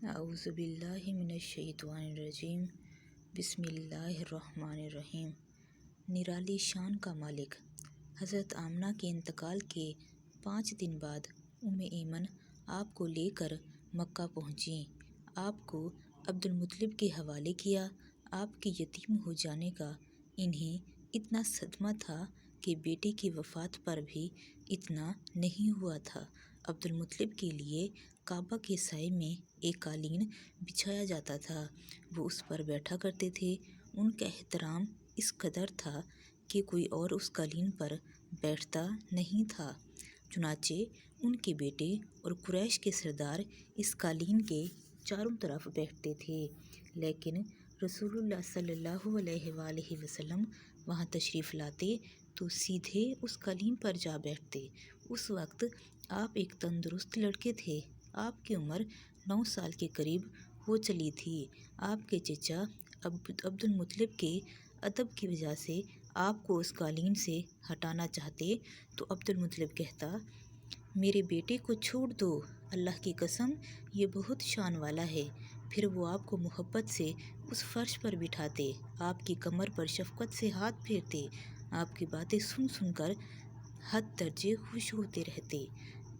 اعوذ باللہ من الشیطان الرجیم بسم اللہ الرحمن الرحیم۔ نرالی شان کا مالک۔ حضرت آمنہ کے انتقال کے 5 دن بعد ایمن آپ کو لے کر مکہ پہنچیں۔ آپ کو عبد المطلب کے حوالے کیا۔ آپ کے یتیم ہو جانے کا انہیں اتنا صدمہ تھا کہ بیٹے کی وفات پر بھی اتنا نہیں ہوا تھا۔ عبد المطلب کے لیے کعبہ کے سائے میں ایک قالین بچھایا جاتا تھا، وہ اس پر بیٹھا کرتے تھے۔ ان کا احترام اس قدر تھا کہ کوئی اور اس قالین پر بیٹھتا نہیں تھا، چنانچہ ان کے بیٹے اور قریش کے سردار اس قالین کے چاروں طرف بیٹھتے تھے، لیکن رسول اللہ صلی اللہ علیہ وآلہ وسلم وہاں تشریف لاتے تو سیدھے اس قالین پر جا بیٹھتے۔ اس وقت آپ ایک تندرست لڑکے تھے۔ آپ کی عمر 9 سال کے قریب ہو چلی تھی۔ آپ کے چچا عبد المطلب کے ادب کی وجہ سے آپ کو اس قالین سے ہٹانا چاہتے تو عبد المطلب کہتا، میرے بیٹے کو چھوڑ دو، اللہ کی قسم یہ بہت شان والا ہے۔ پھر وہ آپ کو محبت سے اس فرش پر بٹھاتے، آپ کی کمر پر شفقت سے ہاتھ پھیرتے، آپ کی باتیں سن سن کر حد درجے خوش ہوتے رہتے۔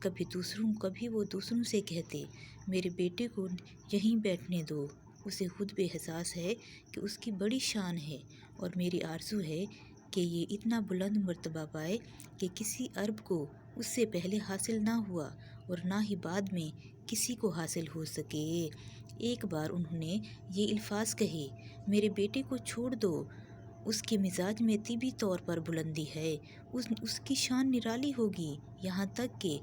کبھی وہ دوسروں سے کہتے، میرے بیٹے کو یہیں بیٹھنے دو، اسے خود بے احساس ہے کہ اس کی بڑی شان ہے، اور میری آرزو ہے کہ یہ اتنا بلند مرتبہ پائے کہ کسی عرب کو اس سے پہلے حاصل نہ ہوا اور نہ ہی بعد میں کسی کو حاصل ہو سکے۔ ایک بار انہوں نے یہ الفاظ کہے، میرے بیٹے کو چھوڑ دو، اس کے مزاج میں طبعی طور پر بلندی ہے، اس کی شان نرالی ہوگی۔ یہاں تک کہ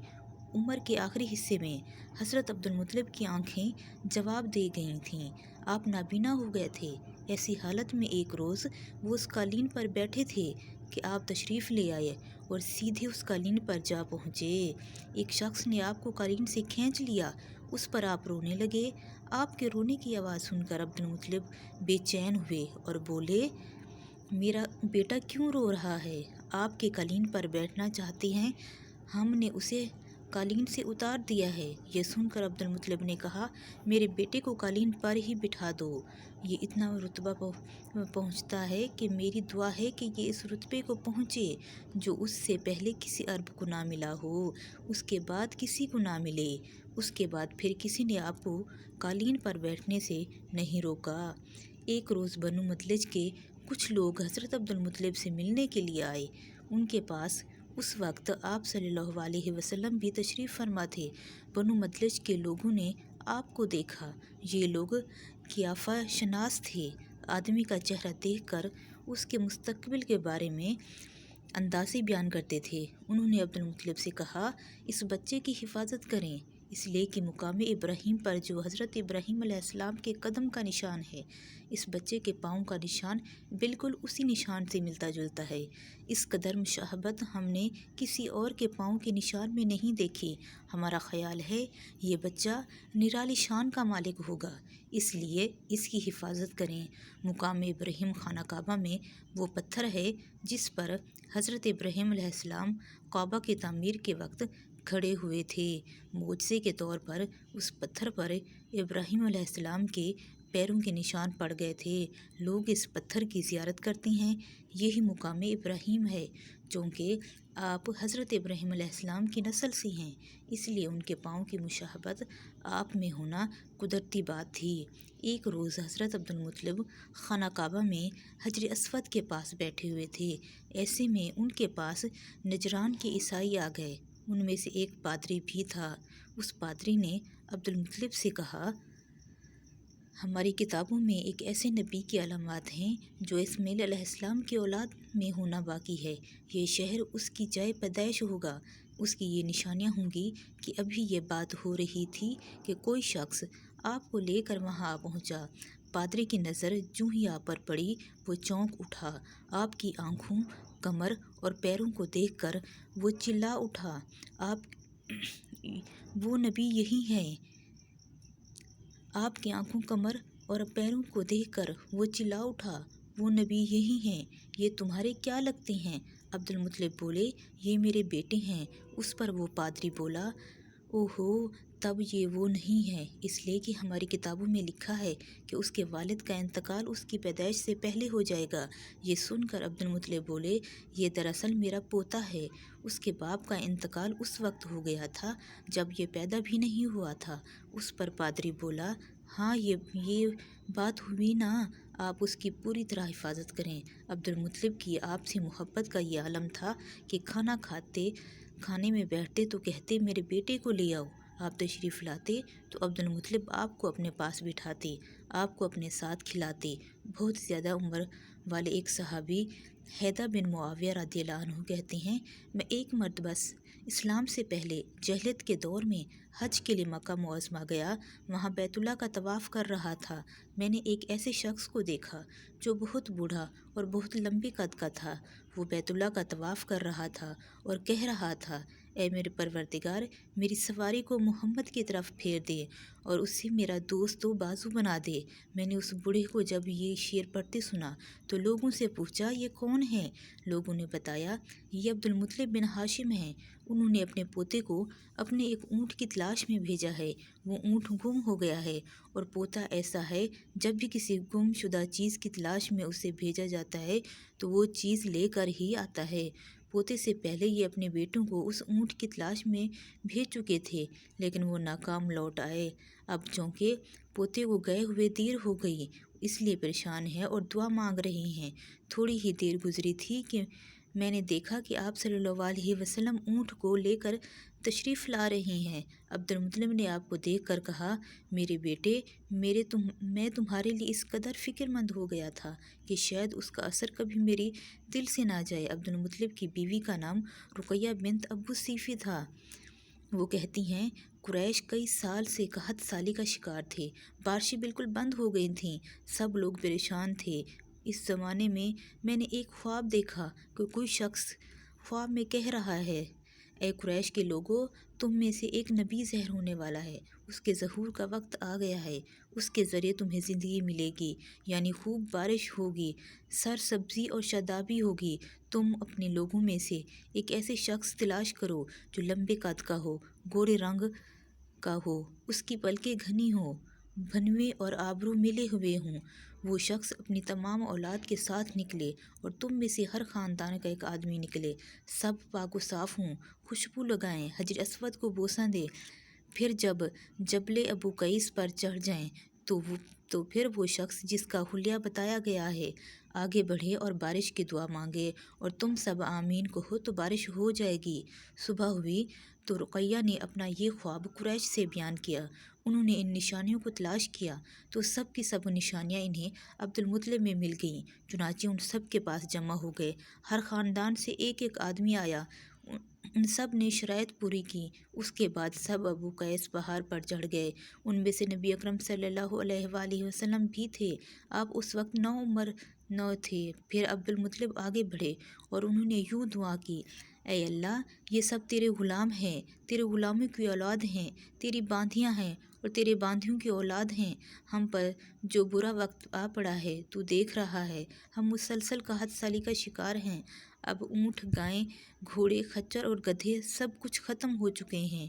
عمر کے آخری حصے میں حضرت عبد المطلب کی آنکھیں جواب دے گئی تھیں، آپ نابینا ہو گئے تھے۔ ایسی حالت میں ایک روز وہ اس قالین پر بیٹھے تھے کہ آپ تشریف لے آئے اور سیدھے اس قالین پر جا پہنچے۔ ایک شخص نے آپ کو قالین سے کھینچ لیا، اس پر آپ رونے لگے۔ آپ کے رونے کی آواز سن کر عبد المطلب بے چین ہوئے اور بولے، میرا بیٹا کیوں رو رہا ہے؟ آپ کے قالین پر بیٹھنا چاہتے ہیں، ہم نے اسے قالین سے اتار دیا ہے۔ یہ سن کر عبد المطلب نے کہا، میرے بیٹے کو قالین پر ہی بٹھا دو، یہ اتنا رتبہ پہنچتا ہے کہ میری دعا ہے کہ یہ اس رتبے کو پہنچے جو اس سے پہلے کسی عرب کو نہ ملا ہو، اس کے بعد کسی کو نہ ملے۔ اس کے بعد پھر کسی نے آپ کو قالین پر بیٹھنے سے نہیں روکا۔ ایک روز بنو مدلج کے کچھ لوگ حضرت عبد المطلب سے ملنے کے لیے آئے۔ ان کے پاس اس وقت آپ صلی اللہ علیہ وسلم بھی تشریف فرما تھے۔ بنو مدلج کے لوگوں نے آپ کو دیکھا۔ یہ لوگ قیافہ شناس تھے۔ آدمی کا چہرہ دیکھ کر اس کے مستقبل کے بارے میں اندازے بیان کرتے تھے۔ انہوں نے عبد المطلب سے کہا، اس بچے کی حفاظت کریں، اس لیے کہ مقام ابراہیم پر جو حضرت ابراہیم علیہ السلام کے قدم کا نشان ہے، اس بچے کے پاؤں کا نشان بالکل اسی نشان سے ملتا جلتا ہے۔ اس قدر مشابہت ہم نے کسی اور کے پاؤں کے نشان میں نہیں دیکھی۔ ہمارا خیال ہے یہ بچہ نرالی شان کا مالک ہوگا، اس لیے اس کی حفاظت کریں۔ مقام ابراہیم خانہ کعبہ میں وہ پتھر ہے جس پر حضرت ابراہیم علیہ السلام کعبہ کی تعمیر کے وقت کھڑے ہوئے تھے۔ معجزے کے طور پر اس پتھر پر ابراہیم علیہ السلام کے پیروں کے نشان پڑ گئے تھے۔ لوگ اس پتھر کی زیارت کرتے ہیں، یہی مقام ابراہیم ہے۔ چونکہ آپ حضرت ابراہیم علیہ السلام کی نسل سے ہیں، اس لیے ان کے پاؤں کی مشابہت آپ میں ہونا قدرتی بات تھی۔ ایک روز حضرت عبد المطلب خانہ کعبہ میں حجر اسود کے پاس بیٹھے ہوئے تھے۔ ایسے میں ان کے پاس نجران کے عیسائی آ گئے، ان میں سے ایک پادری بھی تھا۔ اس پادری نے عبد المطلب سے کہا، ہماری کتابوں میں ایک ایسے نبی کی علامات ہیں جو اسماعیل علیہ السلام کی اولاد میں ہونا باقی ہے۔ یہ شہر اس کی جائے پیدائش ہوگا، اس کی یہ نشانیاں ہوں گی کہ ابھی یہ بات ہو رہی تھی کہ کوئی شخص آپ کو لے کر وہاں آ پہنچا۔ پادری کی نظر جوں ہی آپ پر پڑی وہ چونک اٹھا۔ آپ کی آنکھوں، کمر اور پیروں کو دیکھ کر وہ چلا اٹھا، وہ نبی یہی ہیں۔ آپ کی آنکھوں، کمر اور پیروں کو دیکھ کر وہ چلا اٹھا، وہ نبی یہی ہیں۔ یہ تمہارے کیا لگتے ہیں؟ عبد المطلب بولے، یہ میرے بیٹے ہیں۔ اس پر وہ پادری بولا، اوہو، تب یہ وہ نہیں ہے، اس لیے کہ ہماری کتابوں میں لکھا ہے کہ اس کے والد کا انتقال اس کی پیدائش سے پہلے ہو جائے گا۔ یہ سن کر عبد المطلب بولے، یہ دراصل میرا پوتا ہے، اس کے باپ کا انتقال اس وقت ہو گیا تھا جب یہ پیدا بھی نہیں ہوا تھا۔ اس پر پادری بولا، ہاں یہ بات ہوئی نا، آپ اس کی پوری طرح حفاظت کریں۔ عبد المطلب کی آپ سے محبت کا یہ عالم تھا کہ کھانے میں بیٹھتے تو کہتے، میرے بیٹے کو لے آؤ۔ آپ تشریف لاتے تو عبد المطلب آپ کو اپنے پاس بٹھاتے، آپ کو اپنے ساتھ کھلاتے۔ بہت زیادہ عمر والے ایک صحابی حیدہ بن معاویہ رضی اللہ عنہ کہتے ہیں، میں ایک مرتبہ اسلام سے پہلے جاہلیت کے دور میں حج کے لیے مکہ معظمہ گیا، وہاں بیت اللہ کا طواف کر رہا تھا۔ میں نے ایک ایسے شخص کو دیکھا جو بہت بوڑھا اور بہت لمبے قد کا تھا۔ وہ بیت اللہ کا طواف کر رہا تھا اور کہہ رہا تھا، اے میرے پروردگار، میری سواری کو محمد کی طرف پھیر دے اور اسے میرا دوست و بازو بنا دے۔ میں نے اس بوڑھے کو جب یہ شعر پڑھتے سنا تو لوگوں سے پوچھا، یہ کون ہے؟ لوگوں نے بتایا، یہ عبد المطلب بن ہاشم ہیں، انہوں نے اپنے پوتے کو اپنے ایک اونٹ کی تلاش میں بھیجا ہے، وہ اونٹ گم ہو گیا ہے، اور پوتا ایسا ہے جب بھی کسی گم شدہ چیز کی تلاش میں اسے بھیجا جاتا ہے تو وہ چیز لے کر ہی آتا ہے۔ پوتے سے پہلے یہ اپنے بیٹوں کو اس اونٹ کی تلاش میں بھیج چکے تھے، لیکن وہ ناکام لوٹ آئے۔ اب چونکہ پوتے کو گئے ہوئے دیر ہو گئی، اس لیے پریشان ہیں اور دعا مانگ رہے ہیں۔ تھوڑی ہی دیر گزری تھی کہ میں نے دیکھا کہ آپ صلی اللہ علیہ وسلم اونٹ کو لے کر تشریف لا رہے ہیں۔ عبد المطلب نے آپ کو دیکھ کر کہا، میرے بیٹے، میں تمہارے لیے اس قدر فکر مند ہو گیا تھا کہ شاید اس کا اثر کبھی میرے دل سے نہ جائے۔ عبد المطلب کی بیوی کا نام رقیہ بنت ابو سیفی تھا۔ وہ کہتی ہیں، قریش کئی سال سے قحط سالی کا شکار تھے، بارشیں بالکل بند ہو گئی تھیں، سب لوگ پریشان تھے۔ اس زمانے میں نے ایک خواب دیکھا کہ کوئی شخص خواب میں کہہ رہا ہے، اے قریش کے لوگو، تم میں سے ایک نبی ظاہر ہونے والا ہے، اس کے ظہور کا وقت آ گیا ہے، اس کے ذریعے تمہیں زندگی ملے گی، یعنی خوب بارش ہوگی، سرسبزی اور شادابی ہوگی۔ تم اپنے لوگوں میں سے ایک ایسے شخص تلاش کرو جو لمبے قد کا ہو، گورے رنگ کا ہو، اس کی پلکیں گھنی ہوں، بھنوے اور آبرو ملے ہوئے ہوں۔ وہ شخص اپنی تمام اولاد کے ساتھ نکلے اور تم میں سے ہر خاندان کا ایک آدمی نکلے، سب پاک و صاف ہوں، خوشبو لگائیں، حجر اسود کو بوسہ دیں، پھر جب جبل ابو قیس پر چڑھ جائیں تو پھر وہ شخص جس کا حلیہ بتایا گیا ہے آگے بڑھے اور بارش کی دعا مانگے، اور تم سب آمین کہو تو بارش ہو جائے گی۔ صبح ہوئی تو رقیہ نے اپنا یہ خواب قریش سے بیان کیا۔ انہوں نے ان نشانیوں کو تلاش کیا تو سب کی سب نشانیاں انہیں عبد المطلب میں مل گئیں۔ چنانچہ ان سب کے پاس جمع ہو گئے، ہر خاندان سے ایک ایک آدمی آیا، ان سب نے شرائط پوری کی۔ اس کے بعد سب ابو قیس پہاڑ پر چڑھ گئے، ان میں سے نبی اکرم صلی اللہ علیہ وآلہ وسلم بھی تھے۔ آپ اس وقت نو تھے۔ پھر عبد المطلب آگے بڑھے اور انہوں نے یوں دعا کی، اے اللہ، یہ سب تیرے غلام ہیں، تیرے غلاموں کی اولاد ہیں، تیری باندیاں ہیں اور تیرے باندیوں کی اولاد ہیں۔ ہم پر جو برا وقت آ پڑا ہے تو دیکھ رہا ہے، ہم مسلسل قحط سالی کا شکار ہیں۔ اب اونٹ، گائیں، گھوڑے، خچر اور گدھے سب کچھ ختم ہو چکے ہیں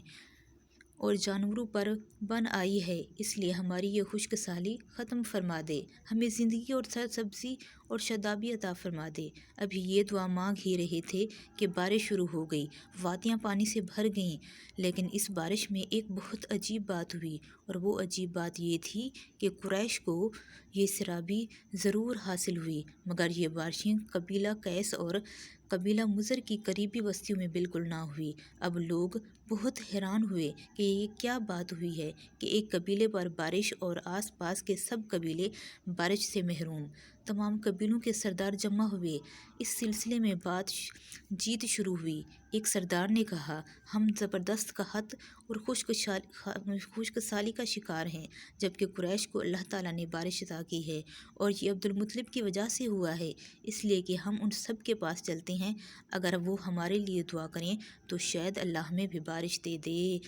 اور جانوروں پر بن آئی ہے، اس لیے ہماری یہ خشک سالی ختم فرما دے، ہمیں زندگی اور سرسبزی اور شادابی عطا فرما دے۔ ابھی یہ دعا مانگ ہی رہے تھے کہ بارش شروع ہو گئی، وادیاں پانی سے بھر گئیں، لیکن اس بارش میں ایک بہت عجیب بات ہوئی، اور وہ عجیب بات یہ تھی کہ قریش کو یہ سرابی ضرور حاصل ہوئی، مگر یہ بارشیں قبیلہ قیس اور قبیلہ مضر کی قریبی بستیوں میں بالکل نہ ہوئی۔ اب لوگ بہت حیران ہوئے کہ یہ کیا بات ہوئی ہے کہ ایک قبیلے پر بارش اور آس پاس کے سب قبیلے بارش سے محروم۔ تمام قبیلوں کے سردار جمع ہوئے، اس سلسلے میں بات چیت شروع ہوئی۔ ایک سردار نے کہا، ہم زبردست قحط اور خشک سالی کا شکار ہیں، جبکہ قریش کو اللہ تعالیٰ نے بارش عطا کی ہے، اور یہ عبد المطلب کی وجہ سے ہوا ہے، اس لیے کہ ہم ان سب کے پاس چلتے ہیں، اگر وہ ہمارے لیے دعا کریں تو شاید اللہ ہمیں بھی بارش دے دے۔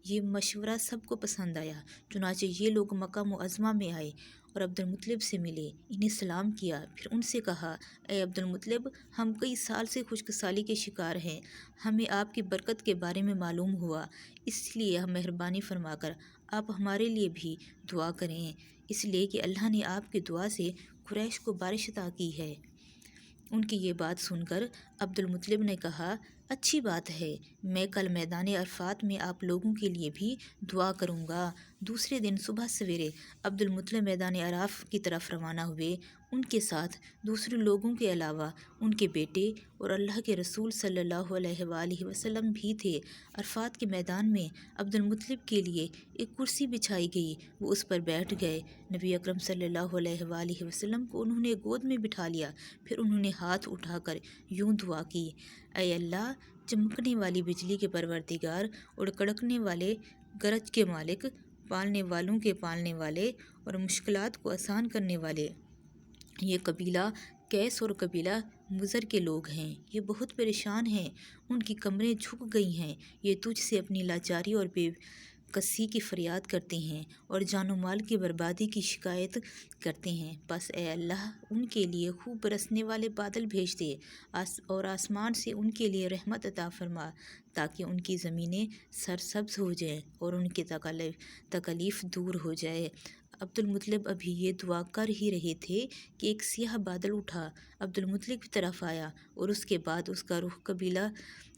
یہ مشورہ سب کو پسند آیا۔ چنانچہ یہ لوگ مکہ معظمہ میں آئے اور عبدالمطلب سے ملے، انہیں سلام کیا، پھر ان سے کہا، اے عبدالمطلب، ہم کئی سال سے خشک سالی کے شکار ہیں، ہمیں آپ کی برکت کے بارے میں معلوم ہوا، اس لیے ہم مہربانی فرما کر آپ ہمارے لیے بھی دعا کریں، اس لیے کہ اللہ نے آپ کی دعا سے قریش کو بارش عطا کی ہے۔ ان کی یہ بات سن کر عبدالمطلب نے کہا، اچھی بات ہے، میں کل میدان عرفات میں آپ لوگوں کے لیے بھی دعا کروں گا۔ دوسرے دن صبح سویرے عبدالمطلب میدان عراف کی طرف روانہ ہوئے۔ ان کے ساتھ دوسرے لوگوں کے علاوہ ان کے بیٹے اور اللہ کے رسول صلی اللہ علیہ وآلہ وسلم بھی تھے۔ عرفات کے میدان میں عبدالمطلب کے لیے ایک کرسی بچھائی گئی، وہ اس پر بیٹھ گئے۔ نبی اکرم صلی اللہ علیہ وآلہ وسلم کو انہوں نے گود میں بٹھا لیا، پھر انہوں نے ہاتھ اٹھا کر یوں دعا کی، اے اللہ، چمکنے والی بجلی کے پروردگار اور کڑکنے والے گرج کے مالک، پالنے والوں کے پالنے والے اور مشکلات کو آسان کرنے والے، یہ قبیلہ قیس اور قبیلہ مضر کے لوگ ہیں، یہ بہت پریشان ہیں، ان کی کمریں جھک گئی ہیں، یہ تجھ سے اپنی لاچاری اور بے کسی کی فریاد کرتے ہیں اور جان و مال کی بربادی کی شکایت کرتے ہیں، بس اے اللہ ان کے لیے خوب برسنے والے بادل بھیج دے اور آسمان سے ان کے لیے رحمت عطا فرما تاکہ ان کی زمینیں سرسبز ہو جائیں اور ان کی تکالیف دور ہو جائے۔ عبدالمطلب ابھی یہ دعا کر ہی رہے تھے کہ ایک سیاہ بادل اٹھا، عبدالمطلب کی طرف آیا اور اس کے بعد اس کا رخ قبیلہ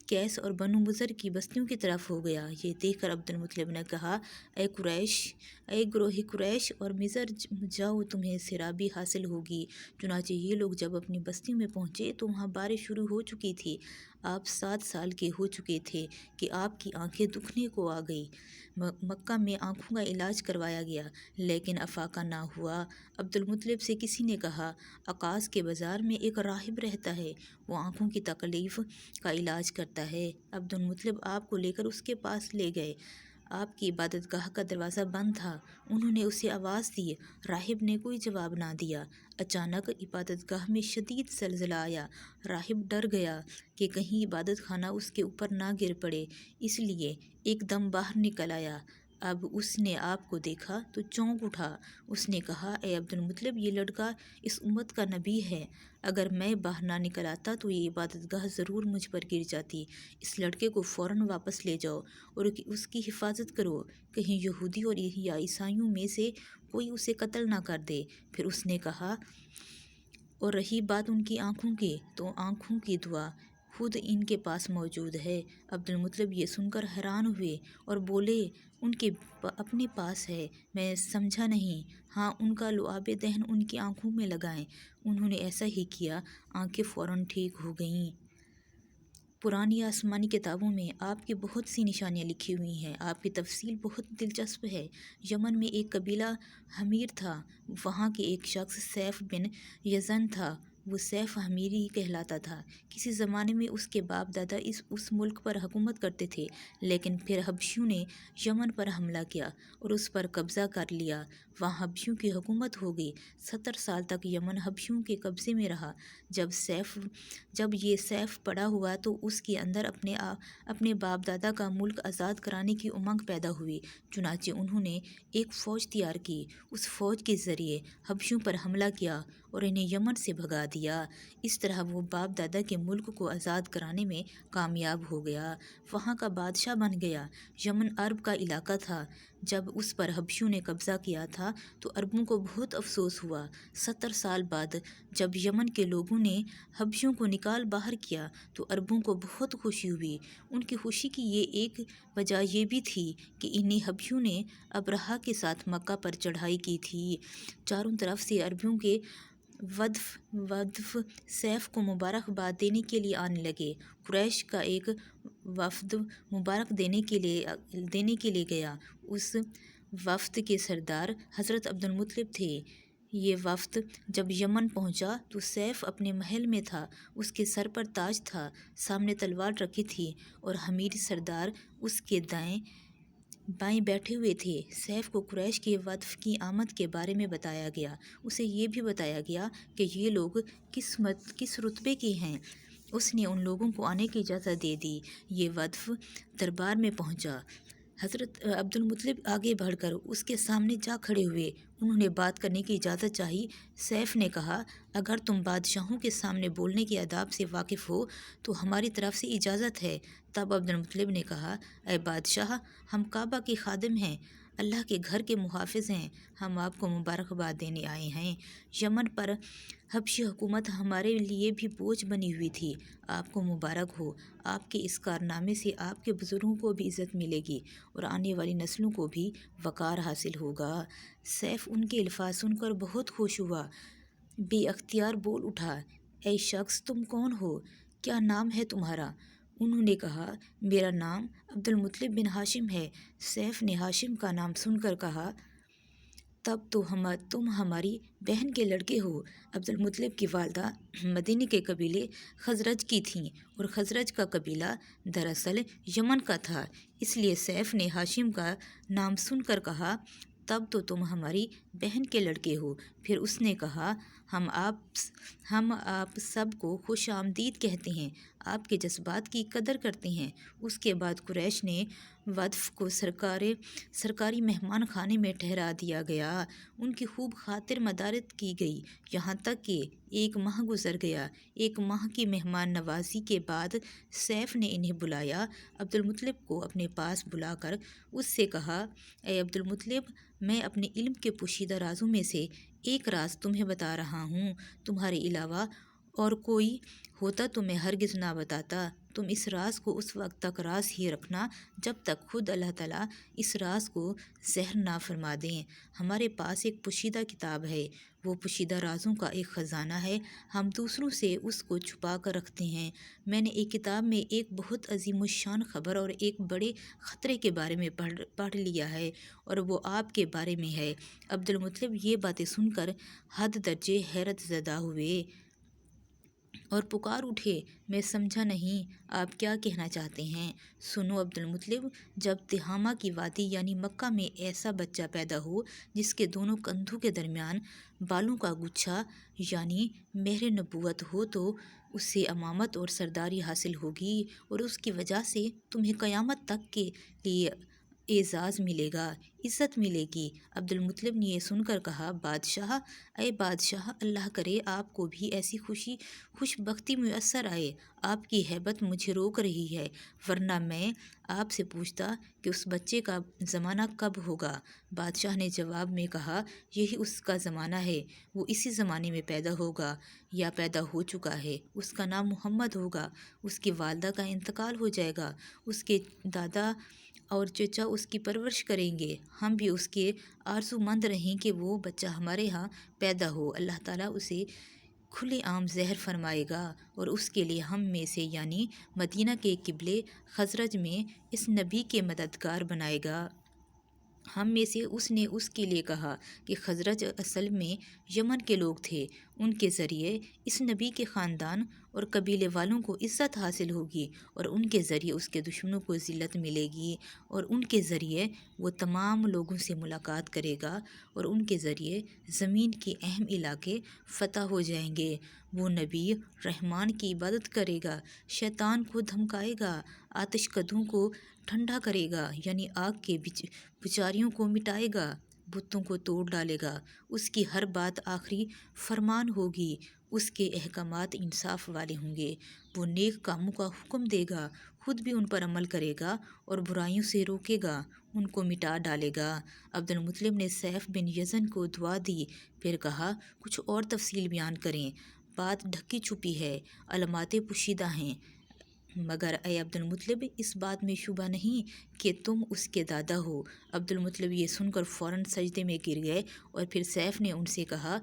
قیس اور بنو مضر کی بستیوں کی طرف ہو گیا۔ یہ دیکھ کر عبدالمطلب نے کہا، اے قریش، اے گروہ قریش اور مضر، جاؤ، تمہیں سیرابی حاصل ہوگی۔ چنانچہ یہ لوگ جب اپنی بستیوں میں پہنچے تو وہاں بارش شروع ہو چکی تھی۔ آپ 7 سال کے ہو چکے تھے کہ آپ کی آنکھیں دکھنے کو آ گئی۔ مکہ میں آنکھوں کا علاج کروایا گیا لیکن افاقہ نہ ہوا۔ عبدالمطلب سے کسی نے کہا، عکاظ کے بازار میں ایک راہب رہتا ہے، وہ آنکھوں کی تکلیف کا علاج کرتا ہے۔ عبدالمطلب آپ کو لے کر اس کے پاس لے گئے۔ آپ کی عبادت گاہ کا دروازہ بند تھا، انہوں نے اسے آواز دی، راہب نے کوئی جواب نہ دیا۔ اچانک عبادت گاہ میں شدید زلزلہ آیا، راہب ڈر گیا کہ کہیں عبادت خانہ اس کے اوپر نہ گر پڑے، اس لیے ایک دم باہر نکل آیا۔ اب اس نے آپ کو دیکھا تو چونک اٹھا، اس نے کہا، اے عبدالمطلب، یہ لڑکا اس امت کا نبی ہے، اگر میں باہر نہ نکل آتا تو یہ عبادت گاہ ضرور مجھ پر گر جاتی، اس لڑکے کو فوراً واپس لے جاؤ اور اس کی حفاظت کرو، کہیں یہودی اور یا عیسائیوں میں سے کوئی اسے قتل نہ کر دے۔ پھر اس نے کہا، اور رہی بات ان کی آنکھوں کی، تو آنکھوں کی دوا خود ان کے پاس موجود ہے۔ عبدالمطلب یہ سن کر حیران ہوئے اور بولے، ان کے اپنے پاس ہے؟ میں سمجھا نہیں۔ ہاں، ان کا لعاب دہن ان کی آنکھوں میں لگائیں۔ انہوں نے ایسا ہی کیا، آنکھیں فوراً ٹھیک ہو گئیں۔ پرانی آسمانی کتابوں میں آپ کی بہت سی نشانیاں لکھی ہوئی ہیں، آپ کی تفصیل بہت دلچسپ ہے۔ یمن میں ایک قبیلہ حمیر تھا، وہاں کے ایک شخص سیف بن یزن تھا، وہ سیف حمیری کہلاتا تھا۔ کسی زمانے میں اس کے باپ دادا اس ملک پر حکومت کرتے تھے، لیکن پھر حبشیوں نے یمن پر حملہ کیا اور اس پر قبضہ کر لیا، وہاں حبشیوں کی حکومت ہو گئی۔ 70 سال تک یمن حبشیوں کے قبضے میں رہا۔ جب یہ سیف بڑا ہوا تو اس کے اندر اپنے باپ دادا کا ملک آزاد کرانے کی امنگ پیدا ہوئی، چنانچہ انہوں نے ایک فوج تیار کی، اس فوج کے ذریعے حبشیوں پر حملہ کیا اور انہیں یمن سے بھگا دیا۔ اس طرح وہ باپ دادا کے ملک کو آزاد کرانے میں کامیاب ہو گیا، وہاں کا بادشاہ بن گیا۔ یمن عرب کا علاقہ تھا، جب اس پر حبشیوں نے قبضہ کیا تھا تو عربوں کو بہت افسوس ہوا۔ 70 سال بعد جب یمن کے لوگوں نے حبشیوں کو نکال باہر کیا تو عربوں کو بہت خوشی ہوئی۔ ان کی خوشی کی ایک وجہ یہ بھی تھی کہ انہی حبشیوں نے ابرہہ کے ساتھ مکہ پر چڑھائی کی تھی۔ چاروں طرف سے عربوں کے وفد سیف کو مبارکباد دینے کے لیے آنے لگے۔ قریش کا ایک وفد مبارک دینے کے لیے گیا، اس وفد کے سردار حضرت عبدالمطلب تھے۔ یہ وفد جب یمن پہنچا تو سیف اپنے محل میں تھا، اس کے سر پر تاج تھا، سامنے تلوار رکھی تھی اور حمیری سردار اس کے دائیں بائیں بیٹھے ہوئے تھے۔ سیف کو قریش کے وفد کی آمد کے بارے میں بتایا گیا، اسے یہ بھی بتایا گیا کہ یہ لوگ کس رتبے کے ہیں۔ اس نے ان لوگوں کو آنے کی اجازت دے دی۔ یہ وفد دربار میں پہنچا، حضرت عبد المطلب آگے بڑھ کر اس کے سامنے جا کھڑے ہوئے۔ انہوں نے بات کرنے کی اجازت چاہی۔ سیف نے کہا، اگر تم بادشاہوں کے سامنے بولنے کے آداب سے واقف ہو تو ہماری طرف سے اجازت ہے۔ تب عبد المطلب نے کہا، اے بادشاہ، ہم کعبہ کے خادم ہیں، اللہ کے گھر کے محافظ ہیں، ہم آپ کو مبارکباد دینے آئے ہیں۔ یمن پر حبشی حکومت ہمارے لیے بھی بوجھ بنی ہوئی تھی، آپ کو مبارک ہو۔ آپ کے اس کارنامے سے آپ کے بزرگوں کو بھی عزت ملے گی اور آنے والی نسلوں کو بھی وقار حاصل ہوگا۔ سیف ان کے الفاظ سن کر بہت خوش ہوا، بے اختیار بول اٹھا، اے شخص، تم کون ہو؟ کیا نام ہے تمہارا؟ انہوں نے کہا، میرا نام عبد المطلب بن ہاشم ہے۔ سیف نے ہاشم کا نام سن کر کہا، تب تو تم ہماری بہن کے لڑکے ہو۔ عبد المطلب کی والدہ مدینے کے قبیلے خزرج کی تھیں اور خزرج کا قبیلہ دراصل یمن کا تھا، اس لیے سیف نے ہاشم کا نام سن کر کہا، تب تو تم ہماری بہن کے لڑکے ہو۔ پھر اس نے کہا، ہم آپ سب کو خوش آمدید کہتے ہیں، آپ کے جذبات کی قدر کرتے ہیں۔ اس کے بعد قریش نے وفد کو سرکاری مہمان خانے میں ٹھہرا دیا گیا، ان کی خوب خاطر مدارت کی گئی، یہاں تک کہ 1 ماہ گزر گیا۔ 1 ماہ کی مہمان نوازی کے بعد سیف نے انہیں بلایا۔ عبد المطلب کو اپنے پاس بلا کر اس سے کہا، اے عبد المطلب، میں اپنے علم کے پوشیدہ رازوں میں سے ایک راز تمہیں بتا رہا ہوں، تمہارے علاوہ اور کوئی ہوتا تو میں ہرگز نہ بتاتا۔ تم اس راز کو اس وقت تک راز ہی رکھنا جب تک خود اللہ تعالیٰ اس راز کو ظاہر نہ فرما دیں۔ ہمارے پاس ایک پوشیدہ کتاب ہے، وہ پوشیدہ رازوں کا ایک خزانہ ہے، ہم دوسروں سے اس کو چھپا کر رکھتے ہیں۔ میں نے ایک کتاب میں ایک بہت عظیم الشان خبر اور ایک بڑے خطرے کے بارے میں پڑھ لیا ہے، اور وہ آپ کے بارے میں ہے۔ عبد المطلب یہ باتیں سن کر حد درجے حیرت زدہ ہوئے اور پکار اٹھے، میں سمجھا نہیں، آپ کیا کہنا چاہتے ہیں؟ سنو عبد المطلب، جب تہامہ کی وادی یعنی مکہ میں ایسا بچہ پیدا ہو جس کے دونوں کندھوں کے درمیان بالوں کا گچھا یعنی مہر نبوت ہو تو اسے امامت اور سرداری حاصل ہوگی، اور اس کی وجہ سے تمہیں قیامت تک کے لیے اعزاز ملے گا، عزت ملے گی۔ عبد المطلب نے یہ سن کر کہا، بادشاہ، اے بادشاہ، اللہ کرے آپ کو بھی ایسی خوش بختی میسر آئے، آپ کی ہیبت مجھے روک رہی ہے، ورنہ میں آپ سے پوچھتا کہ اس بچے کا زمانہ کب ہوگا۔ بادشاہ نے جواب میں کہا، یہی اس کا زمانہ ہے، وہ اسی زمانے میں پیدا ہوگا یا پیدا ہو چکا ہے، اس کا نام محمد ہوگا، اس کی والدہ کا انتقال ہو جائے گا، اس کے دادا اور چچا اس کی پرورش کریں گے، ہم بھی اس کے آرزو مند رہیں کہ وہ بچہ ہمارے ہاں پیدا ہو، اللہ تعالیٰ اسے کھلے عام ظاہر فرمائے گا اور اس کے لیے ہم میں سے یعنی مدینہ کے قبلے خزرج میں اس نبی کے مددگار بنائے گا۔ ہم میں سے اس نے اس کے لیے کہا کہ خزرج اصل میں یمن کے لوگ تھے، ان کے ذریعے اس نبی کے خاندان اور قبیلے والوں کو عزت حاصل ہوگی، اور ان کے ذریعے اس کے دشمنوں کو ذلت ملے گی، اور ان کے ذریعے وہ تمام لوگوں سے ملاقات کرے گا، اور ان کے ذریعے زمین کے اہم علاقے فتح ہو جائیں گے۔ وہ نبی رحمان کی عبادت کرے گا، شیطان کو دھمکائے گا، آتش کدوں کو ٹھنڈا کرے گا یعنی آگ کے پجاریوں کو مٹائے گا، بتوں کو توڑ ڈالے گا، اس کی ہر بات آخری فرمان ہوگی، اس کے احکامات انصاف والے ہوں گے، وہ نیک کاموں کا حکم دے گا، خود بھی ان پر عمل کرے گا اور برائیوں سے روکے گا، ان کو مٹا ڈالے گا۔ عبد المطلب نے سیف بن یزن کو دعا دی، پھر کہا، کچھ اور تفصیل بیان کریں، بات ڈھکی چھپی ہے، علامات پوشیدہ ہیں، مگر اے عبد المطلب، اس بات میں شبہ نہیں کہ تم اس کے دادا ہو۔ عبد المطلب یہ سن کر فوراً سجدے میں گر گئے، اور پھر سیف نے ان سے کہا،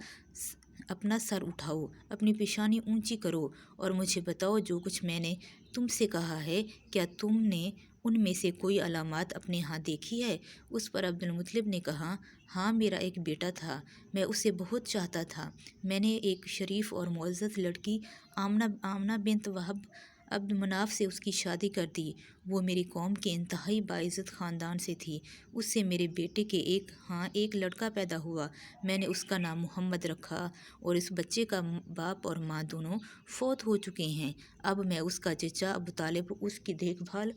اپنا سر اٹھاؤ، اپنی پیشانی اونچی کرو اور مجھے بتاؤ جو کچھ میں نے تم سے کہا ہے، کیا تم نے ان میں سے کوئی علامات اپنے ہاں دیکھی ہے؟ اس پر عبد المطلب نے کہا، ہاں، میرا ایک بیٹا تھا، میں اسے بہت چاہتا تھا، میں نے ایک شریف اور معزز لڑکی آمنہ بنت وہب عبد مناف سے اس کی شادی کر دی، وہ میری قوم کے انتہائی باعزت خاندان سے تھی، اس سے میرے بیٹے کے ایک لڑکا پیدا ہوا، میں نے اس کا نام محمد رکھا، اور اس بچے کا باپ اور ماں دونوں فوت ہو چکے ہیں، اب میں اس کا چچا ابو طالب اس کی دیکھ بھال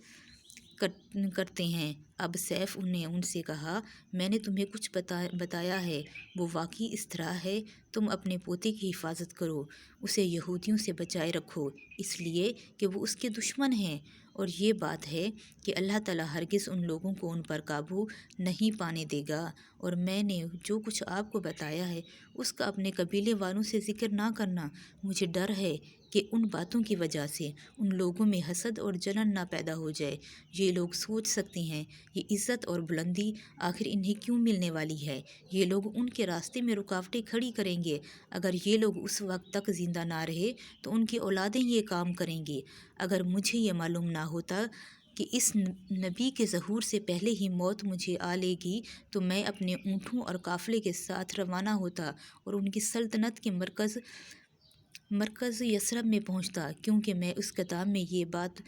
کرتے ہیں۔ اب سیف نے ان سے کہا، میں نے تمہیں کچھ بتایا ہے، وہ واقعی اس طرح ہے۔ تم اپنے پوتے کی حفاظت کرو، اسے یہودیوں سے بچائے رکھو، اس لیے کہ وہ اس کے دشمن ہیں، اور یہ بات ہے کہ اللہ تعالیٰ ہرگز ان لوگوں کو ان پر قابو نہیں پانے دے گا، اور میں نے جو کچھ آپ کو بتایا ہے اس کا اپنے قبیلے والوں سے ذکر نہ کرنا۔ مجھے ڈر ہے کہ ان باتوں کی وجہ سے ان لوگوں میں حسد اور جلن نہ پیدا ہو جائے۔ یہ لوگ سوچ سکتے ہیں یہ عزت اور بلندی آخر انہیں کیوں ملنے والی ہے۔ یہ لوگ ان کے راستے میں رکاوٹیں کھڑی کریں گے۔ اگر یہ لوگ اس وقت تک زندہ نہ رہے تو ان کی اولادیں یہ کام کریں گی۔ اگر مجھے یہ معلوم نہ ہوتا کہ اس نبی کے ظہور سے پہلے ہی موت مجھے آ لے گی تو میں اپنے اونٹوں اور قافلے کے ساتھ روانہ ہوتا اور ان کی سلطنت کے مرکز یثرب میں پہنچتا، کیونکہ میں اس کتاب میں یہ بات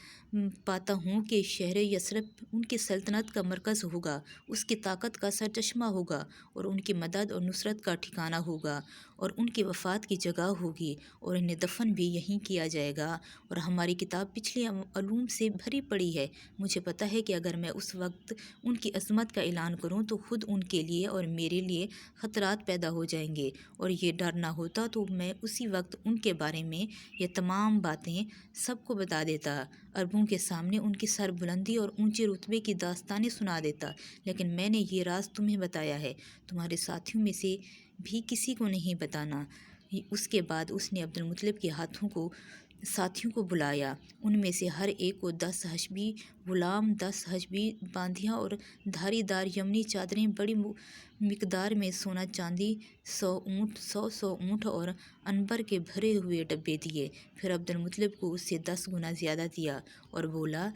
پاتا ہوں کہ شہر یثرب ان کی سلطنت کا مرکز ہوگا، اس کی طاقت کا سرچشمہ ہوگا، اور ان کی مدد اور نصرت کا ٹھکانہ ہوگا، اور ان کی وفات کی جگہ ہوگی، اور انہیں دفن بھی یہیں کیا جائے گا۔ اور ہماری کتاب پچھلے علوم سے بھری پڑی ہے۔ مجھے پتہ ہے کہ اگر میں اس وقت ان کی عظمت کا اعلان کروں تو خود ان کے لیے اور میرے لیے خطرات پیدا ہو جائیں گے، اور یہ ڈر نہ ہوتا تو میں اسی وقت ان کے بارے میں یہ تمام باتیں سب کو بتا دیتا، عربوں کے سامنے ان کی سربلندی اور اونچے رتبے کی داستانیں سنا دیتا۔ لیکن میں نے یہ راز تمہیں بتایا ہے، تمہارے ساتھیوں میں سے بھی کسی کو نہیں بتانا۔ اس کے بعد اس نے عبدالمطلب کے ساتھیوں کو بلایا، ان میں سے ہر ایک کو 10 حشبی غلام، 10 حشبی باندیاں اور دھاری دار یمنی چادریں، بڑی مقدار میں سونا چاندی، 100 اونٹ اور عنبر کے بھرے ہوئے ڈبے دیے۔ پھر عبدالمطلب کو اس سے 10 گنا زیادہ دیا اور بولا،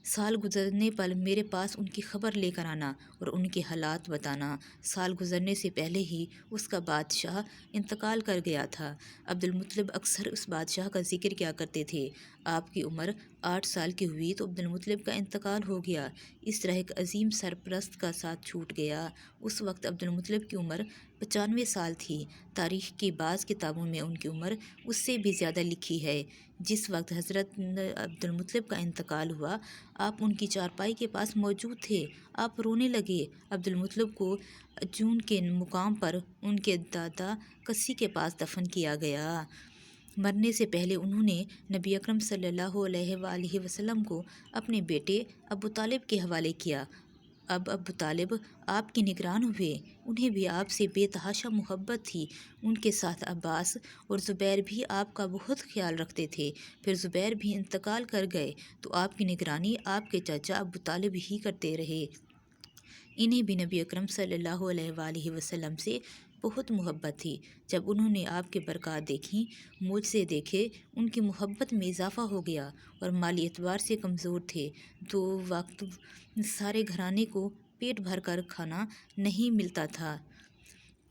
سال گزرنے پر میرے پاس ان کی خبر لے کر آنا اور ان کے حالات بتانا۔ سال گزرنے سے پہلے ہی اس کا بادشاہ انتقال کر گیا تھا۔ عبدالمطلب اکثر اس بادشاہ کا ذکر کیا کرتے تھے۔ آپ کی عمر 8 سال کی ہوئی تو عبدالمطلب کا انتقال ہو گیا۔ اس طرح ایک عظیم سرپرست کا ساتھ چھوٹ گیا۔ اس وقت عبدالمطلب کی عمر 95 سال تھی۔ تاریخ کی بعض کتابوں میں ان کی عمر اس سے بھی زیادہ لکھی ہے۔ جس وقت حضرت عبدالمطلب کا انتقال ہوا، آپ ان کی چارپائی کے پاس موجود تھے۔ آپ رونے لگے۔ عبدالمطلب کو عجون کے مقام پر ان کے دادا کسی کے پاس دفن کیا گیا۔ مرنے سے پہلے انہوں نے نبی اکرم صلی اللہ علیہ وآلہ وسلم کو اپنے بیٹے ابو طالب کے حوالے کیا۔ اب ابو طالب آپ کے نگران ہوئے۔ انہیں بھی آپ سے بے تحاشا محبت تھی۔ ان کے ساتھ عباس اور زبیر بھی آپ کا بہت خیال رکھتے تھے۔ پھر زبیر بھی انتقال کر گئے تو آپ کی نگرانی آپ کے چچا ابو طالب ہی کرتے رہے۔ انہیں بھی نبی اکرم صلی اللہ علیہ وآلہ وسلم سے بہت محبت تھی۔ جب انہوں نے آپ کے برکات دیکھیں، معجزے دیکھے، ان کی محبت میں اضافہ ہو گیا، اور مالی اعتبار سے کمزور تھے۔ 2 وقت سارے گھرانے کو پیٹ بھر کر کھانا نہیں ملتا تھا،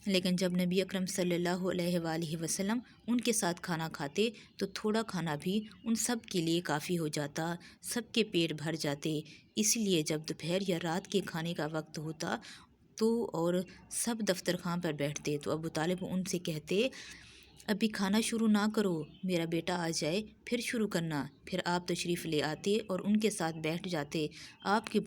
لیکن جب نبی اکرم صلی اللہ علیہ وآلہ وسلم ان کے ساتھ کھانا کھاتے تو تھوڑا کھانا بھی ان سب کے لیے کافی ہو جاتا، سب کے پیٹ بھر جاتے۔ اس لیے جب دوپہر یا رات کے کھانے کا وقت ہوتا تو اور سب دفتر خاں پر بیٹھتے تو ابو طالب ان سے کہتے، ابھی کھانا شروع نہ کرو، میرا بیٹا آ جائے پھر شروع کرنا۔ پھر آپ تشریف لے آتے اور ان کے ساتھ بیٹھ جاتے۔ آپ کی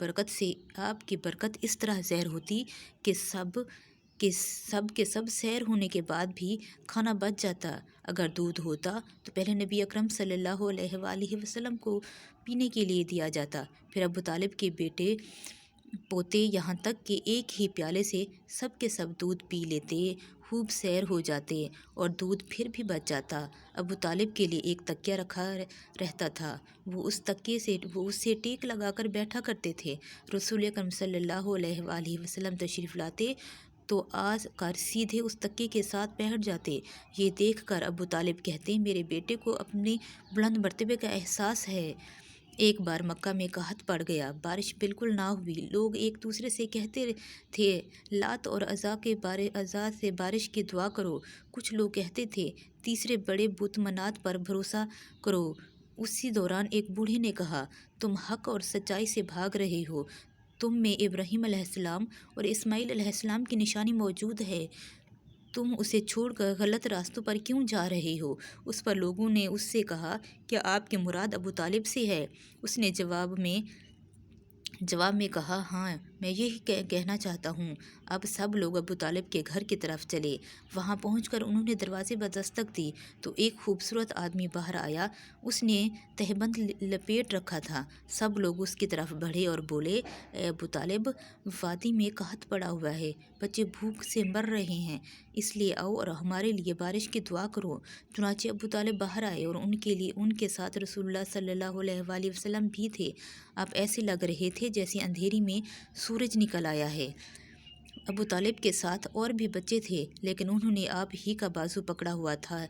برکت اس طرح ظاہر ہوتی کہ سب کے سب سیر ہونے کے بعد بھی کھانا بچ جاتا۔ اگر دودھ ہوتا تو پہلے نبی اکرم صلی اللہ علیہ وآلہ وسلم کو پینے کے لیے دیا جاتا، پھر ابو طالب کے بیٹے پوتے، یہاں تک کہ ایک ہی پیالے سے سب کے سب دودھ پی لیتے، خوب سیر ہو جاتے، اور دودھ پھر بھی بچ جاتا۔ ابو طالب کے لیے ایک تکیہ رکھا رہتا تھا، وہ اس سے ٹیک لگا کر بیٹھا کرتے تھے۔ رسول اکرم صلی اللہ علیہ وآلہ وسلم تشریف لاتے تو آ کر سیدھے اس تکیے کے ساتھ بیٹھ جاتے۔ یہ دیکھ کر ابو طالب کہتے، میرے بیٹے کو اپنے بلند مرتبے کا احساس ہے۔ ایک بار مکہ میں قحط پڑ گیا، بارش بالکل نہ ہوئی۔ لوگ ایک دوسرے سے کہتے تھے، لات اور عزا سے بارش کی دعا کرو۔ کچھ لوگ کہتے تھے، تیسرے بڑے بت منات پر بھروسہ کرو۔ اسی دوران ایک بوڑھے نے کہا، تم حق اور سچائی سے بھاگ رہے ہو، تم میں ابراہیم علیہ السلام اور اسماعیل علیہ السلام کی نشانی موجود ہے، تم اسے چھوڑ کر غلط راستوں پر کیوں جا رہے ہو؟ اس پر لوگوں نے اس سے کہا، کیا آپ کی مراد ابو طالب سے ہے؟ اس نے جواب میں جواب میں کہا، ہاں میں یہی کہنا چاہتا ہوں۔ اب سب لوگ ابو طالب کے گھر کی طرف چلے۔ وہاں پہنچ کر انہوں نے دروازے پر دستک دی تو ایک خوبصورت آدمی باہر آیا۔ اس نے تہبند لپیٹ رکھا تھا۔ سب لوگ اس کی طرف بڑھے اور بولے، اے ابو طالب، وادی میں قحط پڑا ہوا ہے، بچے بھوک سے مر رہے ہیں، اس لیے آؤ اور ہمارے لیے بارش کی دعا کرو۔ چنانچہ ابو طالب باہر آئے اور ان کے ساتھ رسول اللہ صلی اللہ علیہ وآلہ وسلم بھی تھے۔ اب ایسے لگ رہے تھے جیسے اندھیری میں سورج نکل آیا ہے۔ ابو طالب کے ساتھ اور بھی بچے تھے، لیکن انہوں نے آپ ہی کا بازو پکڑا ہوا تھا۔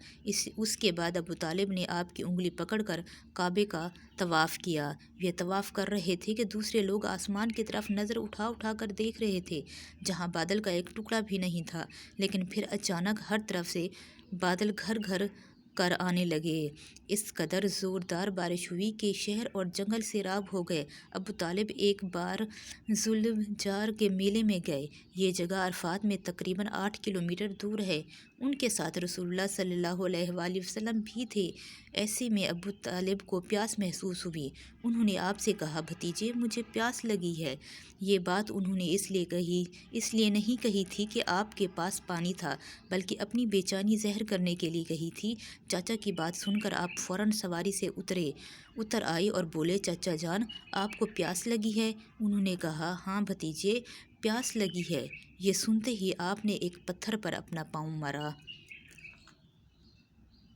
اس کے بعد ابو طالب نے آپ کی انگلی پکڑ کر کعبے کا طواف کیا۔ یہ طواف کر رہے تھے کہ دوسرے لوگ آسمان کی طرف نظر اٹھا اٹھا کر دیکھ رہے تھے، جہاں بادل کا ایک ٹکڑا بھی نہیں تھا۔ لیکن پھر اچانک ہر طرف سے بادل گھر گھر کر آنے لگے۔ اس قدر زوردار بارش ہوئی کہ شہر اور جنگل سیراب ہو گئے۔ ابو طالب ایک بار ذوالفجار کے میلے میں گئے۔ یہ جگہ عرفات میں تقریباً 8 کلومیٹر دور ہے۔ ان کے ساتھ رسول اللہ صلی اللہ علیہ وآلہ وسلم بھی تھے۔ ایسے میں ابو طالب کو پیاس محسوس ہوئی۔ انہوں نے آپ سے کہا، بھتیجے مجھے پیاس لگی ہے۔ یہ بات انہوں نے اس لیے نہیں کہی تھی کہ آپ کے پاس پانی تھا، بلکہ اپنی بے چینی ظاہر کرنے کے لیے کہی تھی۔ چاچا کی بات سن کر آپ فوراً سواری سے اتر آئے اور بولے، چاچا جان آپ کو پیاس لگی ہے؟ انہوں نے کہا، ہاں بھتیجے پیاس لگی ہے۔ یہ سنتے ہی آپ نے ایک پتھر پر اپنا پاؤں مارا۔